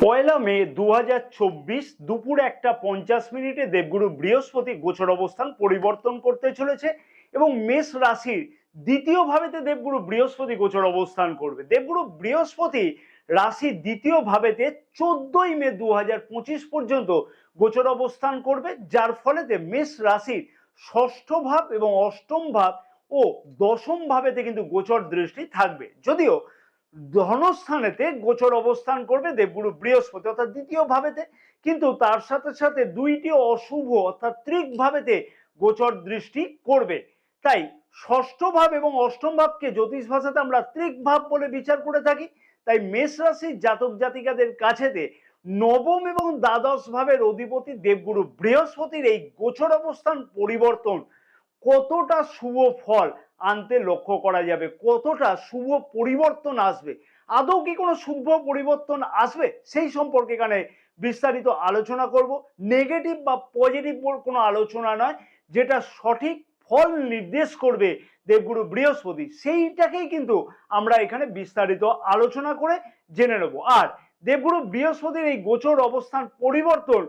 পয়লা মে 2024 দুপুর 1:50 দেবগুরু বৃহস্পতি গোচর অবস্থান পরিবর্তন করতে চলেছে এবং মেষ রাশির দ্বিতীয় ভাবেতে দেবগুরু বৃহস্পতি গোচর অবস্থান করবে। দেবগুরু বৃহস্পতি রাশির দ্বিতীয় ভাবেতে 14ই মে 2025 পর্যন্ত গোচর অবস্থান করবে, যার ফলে মেষ রাশির ষষ্ঠ ভাব এবং অষ্টম ভাব ও দশম ভাবেতে কিন্তু গোচর দৃষ্টি থাকবে। যদিও ধনস্থানেতে গোচর অবস্থান করবে দেবগুরু বৃহস্পতি অর্থাৎ দ্বিতীয় ভাবেতে, কিন্তু তার সাথে সাথে দুইটি অশুভ অর্থাৎ ত্রিক ভাবেতে গোচর দৃষ্টি করবে। তাই ষষ্ঠ ভাব এবং অষ্টম ভাবকে জ্যোতিষ ভাষাতে আমরা ত্রিক ভাব বলে বিচার করে থাকি। তাই মেষ রাশির জাতক জাতিকাদের কাছেতে নবম এবং দ্বাদশ ভাবের অধিপতি দেবগুরু বৃহস্পতির এই গোচর অবস্থান পরিবর্তন কতটা শুভ ফল আনতে লক্ষ্য করা যাবে, কতটা শুভ পরিবর্তন আসবে, আদৌ কি কোনো শুভ পরিবর্তন আসবে, সেই সম্পর্কে এখানে বিস্তারিত আলোচনা করব। নেগেটিভ বা পজিটিভ কোনো আলোচনা নয়, যেটা সঠিক ফল নির্দেশ করবে দেবগুরু বৃহস্পতি, সেইটাকেই কিন্তু আমরা এখানে বিস্তারিত আলোচনা করে জেনে নেব। আর দেবগুরু বৃহস্পতির এই গোচর অবস্থান পরিবর্তন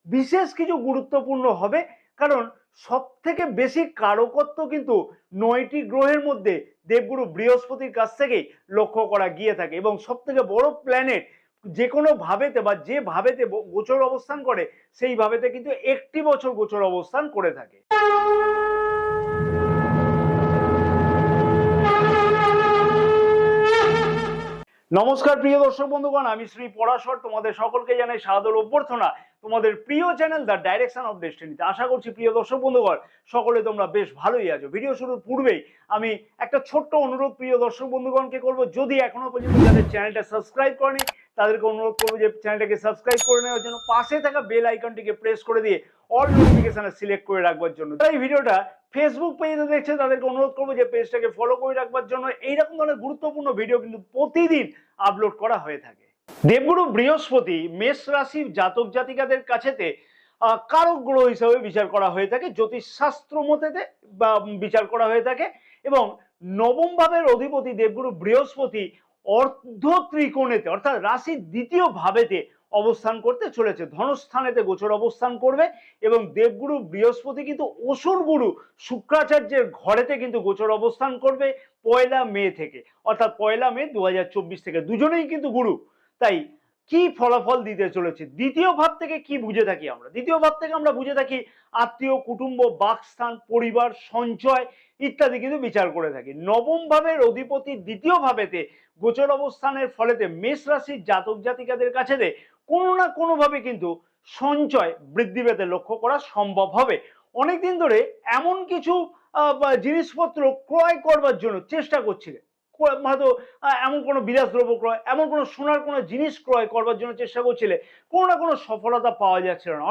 বিশেষ কিছু গুরুত্বপূর্ণ হবে, কারণ সব থেকে বেশি কারকত্ব কিন্তু 9টি গ্রহের মধ্যে দেবগুরু বৃহস্পতির কাছ থেকেই লক্ষ্য করা গিয়ে থাকে এবং সব থেকে বড় প্ল্যানেট যে কোনো ভাবেতে বা যে ভাবেতে গোচর অবস্থান করে সেই ভাবেতে কিন্তু একটি বছর গোচর অবস্থান করে থাকে। নমস্কার প্রিয় দর্শক বন্ধুগণ, আমি শ্রী পরাশর তোমাদের সকলকে জানাই সাদর অভ্যর্থনা তোমাদের প্রিয় চ্যানেল দ্য ডাইরেকশন অফ ডেস্টিনিতে। আশা করছি প্রিয় দর্শক বন্ধুগণ সকলে তোমরা বেশ ভালোই আছো। ভিডিও শুরুর পূর্বেই আমি একটা ছোট্ট অনুরোধ প্রিয় দর্শক বন্ধুগণকে করবো, যদি এখনো পর্যন্ত যাদের চ্যানেলটা সাবস্ক্রাইব করেনি তাদেরকে অনুরোধ করবো যে চ্যানেলটাকে সাবস্ক্রাইব করে নেওয়ার জন্য, পাশে থাকা বেল আইকনটিকে প্রেস করে দিয়ে অল নোটিফিকেশনে সিলেক্ট করে রাখবার জন্য। তাই ভিডিওটা ফেসবুক পেজে দেখছে তাদেরকে অনুরোধ করবো যে পেজটাকে ফলো করে রাখবার জন্য। এইরকম ধরনের গুরুত্বপূর্ণ ভিডিও কিন্তু প্রতিদিন আপলোড করা হয়ে থাকে। দেবগুরু বৃহস্পতি মেষ রাশির জাতক জাতিকাদের কাছেতে কারক গ্রহ হিসেবে বিচার করা হয়ে থাকে, জ্যোতিষ শাস্ত্র মতেতে বা বিচার করা হয়ে থাকে। এবং নবম ভাবের অধিপতি দেবগুরু বৃহস্পতি অর্ধ ত্রিকোণেতে অর্থাৎ রাশির দ্বিতীয় ভাবেতে অবস্থান করতে চলেছে, ধনস্থানেতে গোচর অবস্থান করবে। এবং দেবগুরু বৃহস্পতি কিন্তু অসুর গুরু শুক্রাচার্যের ঘরেতে কিন্তু গোচর অবস্থান করবে পয়লা মে থেকে, অর্থাৎ পয়লা মে 2024 থেকে। দুজনেই কিন্তু গুরু। তাই কি ফলাফল দিতে চলেছে, দ্বিতীয় ভাব থেকে কি বুঝে থাকি আমরা? দ্বিতীয় ভাব থেকে আমরা বুঝে থাকি আত্মীয়, কুটুম্ব, বাকস্থান, পরিবার, সঞ্চয় ইত্যাদি কিন্তু বিচার করে থাকি। নবম ভাবের অধিপতি দ্বিতীয় ভাবেতে গোচর অবস্থানের ফলেতে মেষ রাশির জাতক জাতিকাদের কাছে কোনো না কোনো ভাবে কিন্তু সঞ্চয় বৃদ্ধি পেতে লক্ষ্য করা সম্ভব হবে। অনেকদিন ধরে এমন কিছু জিনিসপত্র ক্রয় করবার জন্য চেষ্টা করছিলেন, হয়তো এমন কোনো বিলাসদ্রব্য ক্রয়, এমন কোনো সোনার কোনো জিনিস ক্রয় করবার জন্য চেষ্টা করছিলে, কোনো না কোনো সফলতা পাওয়া যাচ্ছিল না।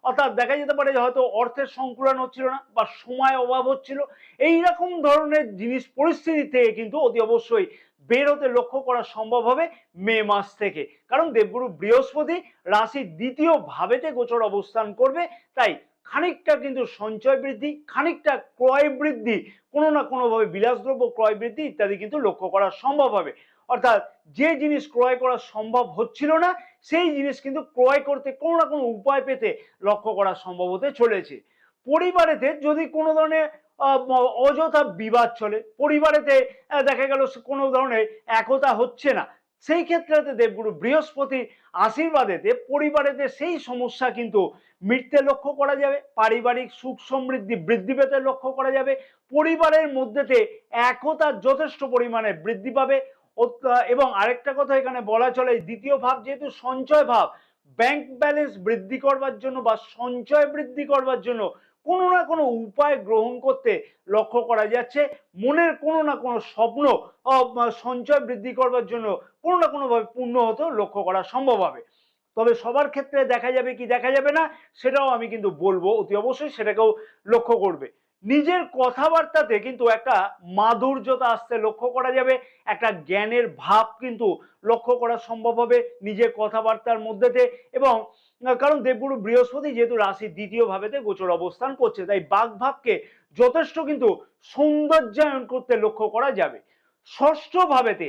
অর্থাৎ দেখা যেতে পারে যে হয়তো অর্থের সংকুলন হচ্ছিল না বা সময় অভাব হচ্ছিল। এইরকম ধরনের জিনিস পরিস্থিতি থেকে কিন্তু অতি অবশ্যই বের হতে লক্ষ্য করা সম্ভব হবে মে মাস থেকে, কারণ দেবগুরু বৃহস্পতি রাশির দ্বিতীয় ভাবেতে গোচর অবস্থান করবে। তাই খানিকটা কিন্তু সঞ্চয় বৃদ্ধি, খানিকটা ক্রয় বৃদ্ধি, কোনো না কোনোভাবে বিলাসদ্রব্য ক্রয় বৃদ্ধি ইত্যাদি কিন্তু লক্ষ্য করা সম্ভব হবে। অর্থাৎ যে জিনিস ক্রয় করা সম্ভব হচ্ছিল না সেই জিনিস কিন্তু ক্রয় করতে কোনো না কোনো উপায় পেতে লক্ষ্য করা সম্ভব হতে চলেছে। পরিবারেতে যদি কোনো ধরনের অযথা বিবাদ চলে, পরিবারেতে দেখা গেল কোনো ধরনের একতা হচ্ছে না, সেই ক্ষেত্রে দেবগুরু বৃহস্পতির আশীর্বাদেতে পরিবারেতে সেই সমস্যা কিন্তু মিটতে লক্ষ্য করা যাবে। পারিবারিক সুখ সমৃদ্ধি বৃদ্ধি পেতে লক্ষ্য করা যাবে। পরিবারের মধ্যেতে একতা যথেষ্ট পরিমাণে বৃদ্ধি পাবে। এবং আরেকটা কথা এখানে বলা চলে, দ্বিতীয় ভাব যেহেতু সঞ্চয় ভাব, ব্যাংক ব্যালেন্স বৃদ্ধি করবার জন্য বা সঞ্চয় বৃদ্ধি করবার জন্য কোনো না কোনো উপায় গ্রহণ করতে লক্ষ্য করা যাচ্ছে। মনের কোনো না কোনো স্বপ্ন সঞ্চয় বৃদ্ধি করবার জন্য কোনো না কোনোভাবে পূর্ণ হতেও লক্ষ্য করা সম্ভব হবে। তবে সবার ক্ষেত্রে দেখা যাবে কি দেখা যাবে না সেটাও আমি কিন্তু বলবো, অতি অবশ্যই সেটাকেও লক্ষ্য করবে। নিজের কথাবার্তাতে কিন্তু একটা মাধুর্যতা আসতে লক্ষ্য করা যাবে, একটা জ্ঞানের ভাব কিন্তু লক্ষ্য করা সম্ভব হবে নিজের কথাবার্তার মধ্যেতে। এবং কারণ দেবগুরু বৃহস্পতি যেহেতু রাশির দ্বিতীয় ভাবেতে গোচর অবস্থান করছে, তাই বাক ভাবকে যথেষ্ট কিন্তু সৌন্দর্যায়ন করতে লক্ষ্য করা যাবে। ষষ্ঠ ভাবেতে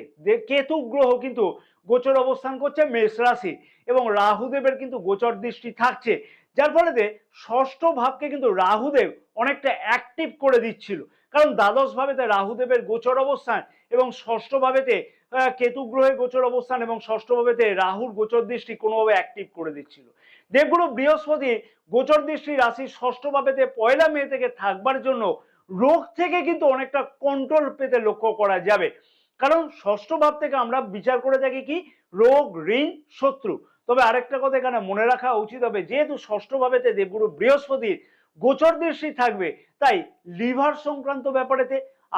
কেতু গ্রহ কিন্তু গোচর অবস্থান করছে মেষ রাশি এবং রাহুদেবের কিন্তু গোচর দৃষ্টি থাকছে, যার ফলে ষষ্ঠ ভাবকে কিন্তু রাহুদেব অনেকটা অ্যাক্টিভ করে দিচ্ছিল। কারণ দ্বাদশ ভাবেতে রাহুদেবের গোচর অবস্থান এবং ষষ্ঠ ভাবেতে কেতু গ্রহের গোচর অবস্থান এবং ষষ্ঠ ভাবেতে রাহুর গোচর দৃষ্টি কোনোভাবে অ্যাক্টিভ করে দিচ্ছিল। দেবগুরু বৃহস্পতি গোচর দৃষ্টি রাশির ষষ্ঠ ভাবেতে 1 মে থেকে থাকবার জন্য রোগ থেকে কিন্তু অনেকটা কন্ট্রোল পেতে লক্ষ্য করা যাবে। কারণ ষষ্ঠ ভাব থেকে আমরা বিচার করে থাকি কি রোগ, ঋণ, শত্রু। তবে আরেকটা কথা এখানে মনে রাখা উচিত হবে, যেহেতু ষষ্ঠ ভাবেতে দেবগুরু বৃহস্পতির গোচর দৃষ্টি থাকবে, তাই লিভার সংক্রান্ত ব্যাপারেতে,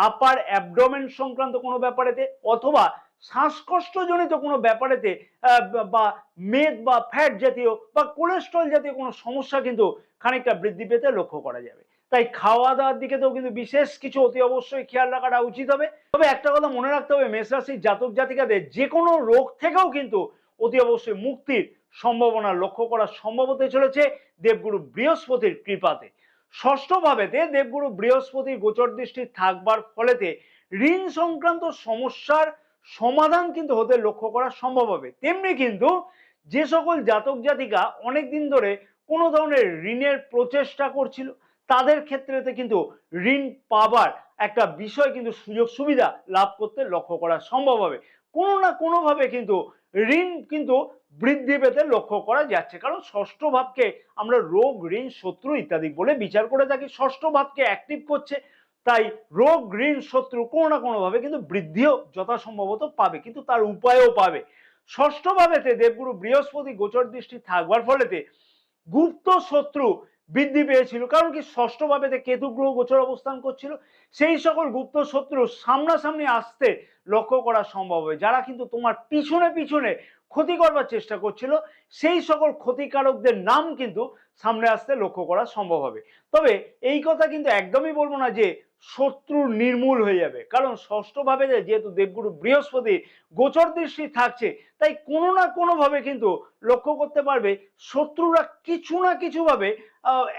আপার অ্যাবডোমেন সংক্রান্ত কোনো ব্যাপারেতে অথবা শ্বাসকষ্টজনিত কোনো ব্যাপারেতে বা মেদ বা ফ্যাট জাতীয় বা কোলেস্ট্রল জাতীয় কোনো সমস্যা কিন্তু খানিকটা বৃদ্ধি পেতে লক্ষ্য করা যাবে। তাই খাওয়া দাওয়ার দিকেতেও কিন্তু বিশেষ কিছু অতি অবশ্যই খেয়াল রাখাটা উচিত হবে। তবে একটা কথা মনে রাখতে হবে, মেষ রাশির জাতক জাতিকাদের যে কোনো রোগ থেকেও কিন্তু অতি অবশ্যই মুক্তির সম্ভাবনা লক্ষ্য করা সম্ভব হতে চলেছে দেবগুরু বৃহস্পতির কৃপাতে। ষষ্ঠ ভাবেতে দেবগুরু বৃহস্পতির গোচর দৃষ্টি থাকবার ফলেতে ঋণ সংক্রান্ত সমস্যার সমাধান কিন্তু হতে লক্ষ্য করা সম্ভব হবে। তেমনি কিন্তু যে সকল জাতক জাতিকা অনেকদিন ধরে কোনো ধরনের ঋণের প্রচেষ্টা করছিল, তাদের ক্ষেত্রেতে কিন্তু ঋণ পাবার একটা বিষয় কিন্তু সুযোগ সুবিধা লাভ করতে লক্ষ্য করা সম্ভব হবে। কোনো না কোনোভাবে কিন্তু ঋণ কিন্তু বৃদ্ধি পেতে লক্ষ্য করা যাচ্ছে। কারণ ষষ্ঠ ভাবকে আমরা রোগ, ঋণ, শত্রু ইত্যাদি বলে বিচার করে থাকি। ষষ্ঠ ভাবকে অ্যাক্টিভ করছে, তাই রোগ, ঋণ, শত্রু কোনো না কোনোভাবে কিন্তু বৃদ্ধিও যথাসম্ভবত পাবে, কিন্তু তার উপায়ও পাবে। ষষ্ঠ ভাবেতে দেবগুরু বৃহস্পতি গোচর দৃষ্টি থাকবার ফলেতে গুপ্ত শত্রু বৃদ্ধি পেয়েছিল। কারণ কি ষষ্ঠ ভাবেতে কেতু গ্রহ গোচর অবস্থান করছিল, সেই সকল গুপ্ত শত্রু সামনাসামনি আসতে লক্ষ্য করা সম্ভব হবে। যারা কিন্তু তোমার পিছনে পিছনে ক্ষতি করবার চেষ্টা করছিল, সেই সকল ক্ষতিকারকদের নাম কিন্তু সামনে আসতে লক্ষ্য করা সম্ভব হবে। তবে এই কথা কিন্তু একদমই বলবো না যে শত্রু নির্মূল হয়ে যাবে, কারণ ষষ্ঠ ভাবে যেহেতু দেবগুরু বৃহস্পতি গোচর দৃষ্টি থাকছে, তাই কোনো না কোনো ভাবে কিন্তু লক্ষ্য করতে পারবে শত্রুরা কিছু না কিছু ভাবে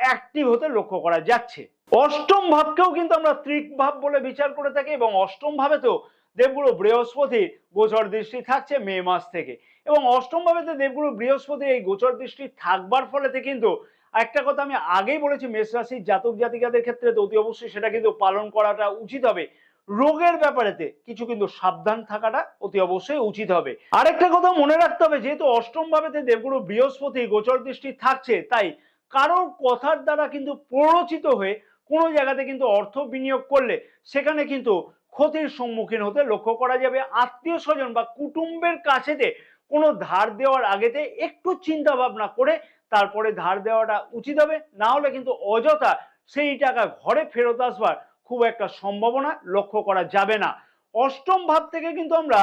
অ্যাক্টিভ হতে লক্ষ্য করা যাচ্ছে। অষ্টম ভাবকেও কিন্তু আমরা ত্রিক ভাব বলে বিচার করে থাকি এবং অষ্টম ভাবে তো দেবগুরু বৃহস্পতি গোচর দৃষ্টি থাকছে মে মাস থেকে, এবং অষ্টম ভাবেতে দেবগুরু বৃহস্পতি এই গোচর দৃষ্টি থাকবার ফলেতে কিন্তু একটা কথা আমি আগেই বলেছি, মেষ রাশির জাতক জাতিকাদের ক্ষেত্রে তো অতি অবশ্যই সেটা কিন্তু পালন করাটা উচিত হবে। রোগের ব্যাপারেতে কিছু কিন্তু সাবধান থাকাটা অতি অবশ্যই উচিত হবে। আরেকটা কথা মনে রাখতে হবে, যেহেতু অষ্টম ভাবেতে দেবগুরু বৃহস্পতি গোচর দৃষ্টি থাকছে, তাই কারোর কথার দ্বারা কিন্তু প্ররোচিত হয়ে কোনো জায়গাতে কিন্তু অর্থ বিনিয়োগ করলে সেখানে কিন্তু ক্ষতির সম্মুখীন হতে লক্ষ্য করা যাবে। আত্মীয় স্বজন বা কুটুম্বের কাছেতে কোনো ধার দেওয়ার আগেতে একটু চিন্তা ভাবনা করে তারপরে ধার দেওয়াটা উচিত হবে, না হলে কিন্তু অযথা সেই টাকা ঘরে ফেরত আসবার খুব একটা সম্ভাবনা লক্ষ্য করা যাবে না। অষ্টম ভাব থেকে কিন্তু আমরা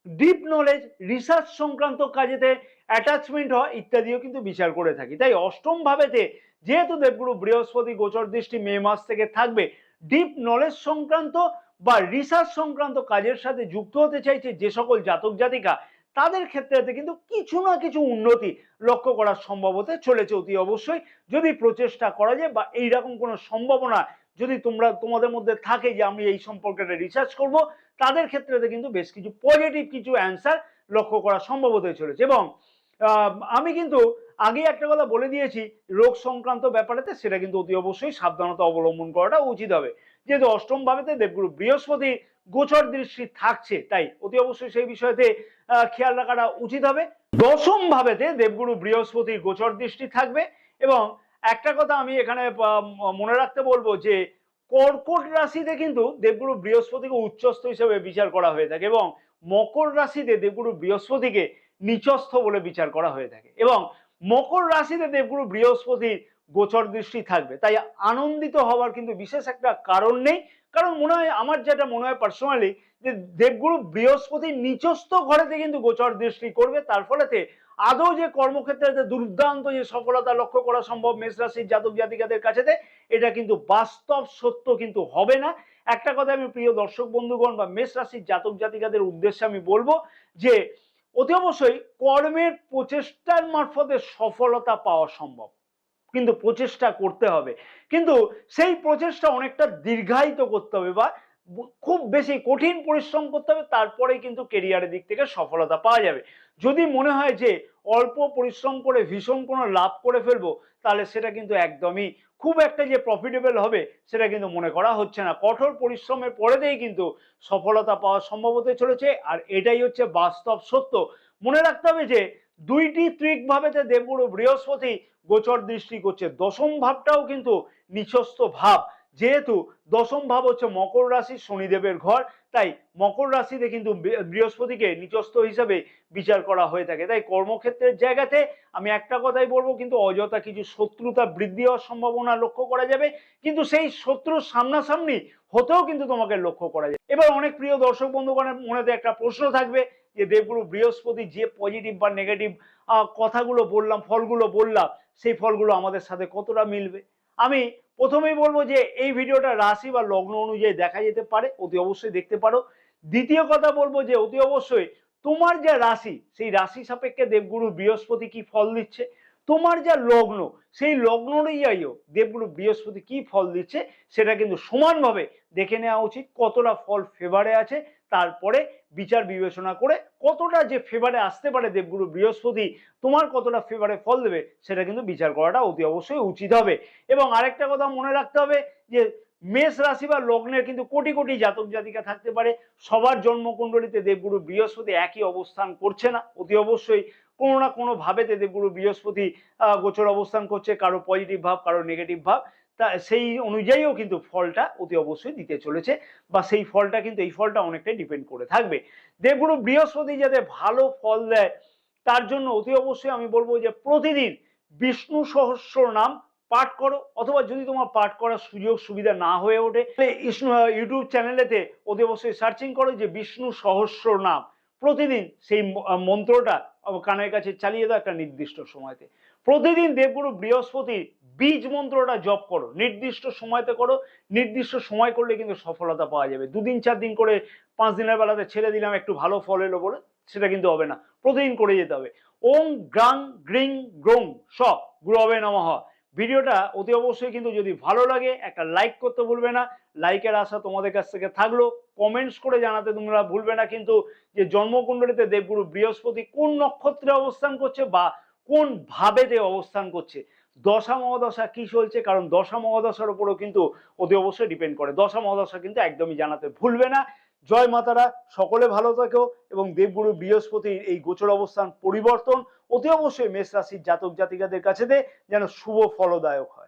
ডিপ নলেজ, রিসার্চ সংক্রান্ত কাজেতে অ্যাটাচমেন্ট হওয়া ইত্যাদিও কিন্তু বিচার করে থাকি। তাই অষ্টম ভাবেতে যেহেতু দেবগুরু বৃহস্পতি গোচর দৃষ্টি মে মাস থেকে থাকবে, ডিপ নলেজ সংক্রান্ত বা রিসার্চ সংক্রান্ত কাজের সাথে যুক্ত হতে চাইছে যে সকল জাতক জাতিকা, তাদের ক্ষেত্রে কিন্তু কিছু না কিছু উন্নতি লক্ষ্য করা সম্ভব হতে চলেছে অতি অবশ্যই, যদি প্রচেষ্টা করা যায় বা এইরকম কোনো সম্ভাবনা যদি তোমাদের মধ্যে থাকে যে আমি এই সম্পর্কে রিসার্চ করব, তাদের ক্ষেত্রে কিন্তু বেশ কিছু পজিটিভ কিছু অ্যান্সার লক্ষ্য করা সম্ভব হতে চলেছে। এবং আমি কিন্তু আগে একটা কথা বলে দিয়েছি রোগ সংক্রান্ত ব্যাপারেতে, সেটা কিন্তু অতি অবশ্যই সাবধানতা অবলম্বন করাটা উচিত হবে। যেহেতু অষ্টম ভাবেতে দেবগুরু বৃহস্পতি গোচর দৃষ্টি থাকছে, তাই অতি অবশ্যই সেই বিষয়তে খেয়াল রাখাটা উচিত হবে। দশম ভাবেতে দেবগুরু বৃহস্পতি গোচর দৃষ্টি থাকবে, এবং একটা কথা আমি এখানে মনে রাখতে বলবো যে কর্কট রাশিতে কিন্তু দেবগুরু বৃহস্পতিকে উচ্চস্থ হিসেবে বিচার করা হয়ে থাকে, এবং মকর রাশিতে দেবগুরু বৃহস্পতিকে নিচস্থ বলে বিচার করা হয়ে থাকে, এবং মকর রাশিতে দেবগুরু বৃহস্পতির গোচর দৃষ্টি থাকবে। তাই আনন্দিত হওয়ার কিন্তু বিশেষ একটা কারণ নেই, কারণ মনে হয় আমার যেটা মনে হয় পার্সোনালি যে দেবগুরু বৃহস্পতি নিচস্থ ঘরেতে কিন্তু গোচর দৃষ্টি করবে, তার ফলেতে আদৌ যে কর্মক্ষেত্রে দুর্দান্ত যে সফলতা লক্ষ্য করা সম্ভব মেষ রাশির জাতক জাতিকাদের কাছেতে, এটা কিন্তু বাস্তব সত্য কিন্তু হবে না। একটা কথা আমি প্রিয় দর্শক বন্ধুগণ বা মেষ রাশির জাতক জাতিকাদের উদ্দেশ্যে আমি বলবো যে অতি অবশ্যই কর্মের প্রচেষ্টার মারফতে সফলতা পাওয়া সম্ভব, কিন্তু প্রচেষ্টা করতে হবে, কিন্তু সেই প্রচেষ্টা অনেকটা দীর্ঘায়িত করতে হবে বা খুব বেশি কঠিন পরিশ্রম করতে হবে, তারপরেই কিন্তু কেরিয়ারের দিক থেকে সফলতা পাওয়া যাবে। যদি মনে হয় যে অল্প পরিশ্রম করে ভীষণ কোনো লাভ করে ফেলবো, তাহলে সেটা কিন্তু একদমই খুব একটা যে প্রফিটেবল হবে সেটা কিন্তু মনে করা হচ্ছে না। কঠোর পরিশ্রমের পরেতেই কিন্তু সফলতা পাওয়া সম্ভব হতে চলেছে, আর এটাই হচ্ছে বাস্তব সত্য। মনে রাখতে হবে যে দুইটি ত্রিক ভাবেতে দেবগুরু বৃহস্পতি গোচর দৃষ্টি করছে। দশম ভাবটাও কিন্তু নিচস্থ ভাব, যেহেতু দশম ভাব হচ্ছে মকর রাশি শনিদেবের ঘর, তাই মকর রাশিতে কিন্তু বৃহস্পতিকে নিচস্থ হিসাবে বিচার করা হয়ে থাকে। তাই কর্মক্ষেত্রের জায়গাতে আমি একটা কথাই বলবো, কিন্তু অযথা কিছু শত্রুতা বৃদ্ধি হওয়ার সম্ভাবনা লক্ষ্য করা যাবে, কিন্তু সেই শত্রুর সামনাসামনি হতেও কিন্তু তোমাকে লক্ষ্য করা যাবে। এবার অনেক প্রিয় দর্শক বন্ধুগণের মনেতে একটা প্রশ্ন থাকবে যে দেবগুরু বৃহস্পতি যে পজিটিভ বা নেগেটিভ কথাগুলো বললাম, ফলগুলো বললাম, সেই ফলগুলো আমাদের সাথে কতটা মিলবে। আমি প্রথমেই বলবো যে এই ভিডিওটা রাশি বা লগ্ন অনুযায়ী দেখা যেতে পারে, অতি অবশ্যই দেখতে পারো। দ্বিতীয় কথা বলবো যে অতি অবশ্যই তোমার যে রাশি, সেই রাশি সাপেক্ষে দেবগুরু বৃহস্পতি কি ফল দিচ্ছে, তোমার যা লগ্ন, সেই লগ্ন অনুযায়ীও দেবগুরু বৃহস্পতি কি ফল দিচ্ছে সেটা কিন্তু সমানভাবে দেখে নেওয়া উচিত। কতটা ফল ফেভারে আছে, তারপরে বিচার বিবেচনা করে কতটা যে ফেভারে আসতে পারে দেবগুরু বৃহস্পতি, তোমার কতটা ফেভারে ফল দেবে সেটা কিন্তু বিচার করাটা অতি অবশ্যই উচিত হবে। এবং আরেকটা কথা মনে রাখতে হবে যে মেষ রাশি বা লগ্নের কিন্তু কোটি কোটি জাতক জাতিকা থাকতে পারে, সবার জন্মকুণ্ডলিতে দেবগুরু বৃহস্পতি একই অবস্থান করছে না। অতি অবশ্যই কোনো না কোনো ভাবেতে দেবগুরু বৃহস্পতি গোচর অবস্থান করছে, কারো পজিটিভ ভাব, কারো নেগেটিভ ভাব, তা সেই অনুযায়ীও কিন্তু ফলটা অতি অবশ্যই দিতে চলেছে, বা সেই ফলটা কিন্তু এই ফলটা অনেকটাই ডিপেন্ড করে থাকবে। দেবগুরু বৃহস্পতি যাতে ভালো ফল দেয় তার জন্য অতি অবশ্যই আমি বলবো যে প্রতিদিন বিষ্ণু সহস্র নাম পাঠ করো, অথবা যদি তোমার পাঠ করার সুযোগ সুবিধা না হয়ে ওঠে তাহলে ইউটিউব চ্যানেলেতে অতি অবশ্যই সার্চিং করো যে বিষ্ণু সহস্র নাম, প্রতিদিন সেই মন্ত্রটা কানের কাছে চালিয়ে দাও একটা নির্দিষ্ট সময়তে। প্রতিদিন দেবগুরু বৃহস্পতির বীজ মন্ত্রটা জপ করো, নির্দিষ্ট সময়তে করো। নির্দিষ্ট সময় করলে কিন্তু সফলতা পাওয়া যাবে। 2 দিন 4 দিন করে 5 দিনের বেলাতে ছেড়ে দিলাম একটু ভালো ফল এলো বলে, সেটা কিন্তু হবে না, প্রতিদিন করে যেতে হবে। ওং গ্রাং গ্রিং গ্রোং স গুরবে নমঃ। ভিডিওটা অতি অবশ্যই কিন্তু যদি ভালো লাগে একটা লাইক করতে ভুলবে না। লাইকের আশা তোমাদের কাছ থেকে থাকলো। কমেন্টস করে জানাতে তোমরা ভুলবে না কিন্তু যে জন্মকুণ্ডলিতে দেবগুরু বৃহস্পতি কোন নক্ষত্রে অবস্থান করছে বা কোন ভাবেতে অবস্থান করছে, দশা মহাদশা কি চলছে, কারণ দশা মহাদশার উপরও কিন্তু অতি অবশ্যই ডিপেন্ড করে। দশা মহাদশা কিন্তু একদমই জানাতে ভুলবে না। জয় মাতারা, সকলে ভালো থাকো, এবং দেবগুরু বৃহস্পতির এই গোচর অবস্থান পরিবর্তন অতি অবশ্যই মেষ রাশির জাতক জাতিকাদের কাছে যেন শুভ ফলদায়ক হয়।